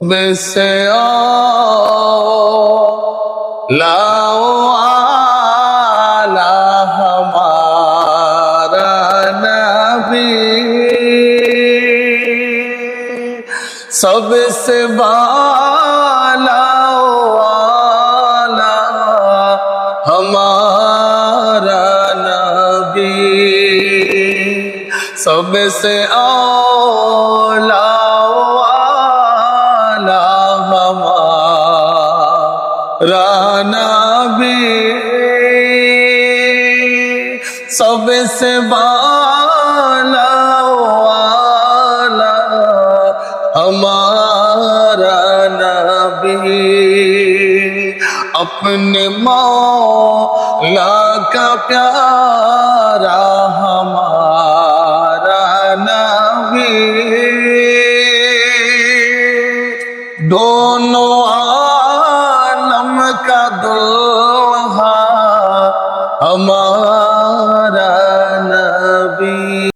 सबसे लाओ आला हमारा नबी, सबसे बाला आला हमारा नबी, सबसे आला नबी, सबसे बाला वाला हमारा नबी, अपने मौला का प्यारा हमारा नबी, दोनों का दुल्हा हमारा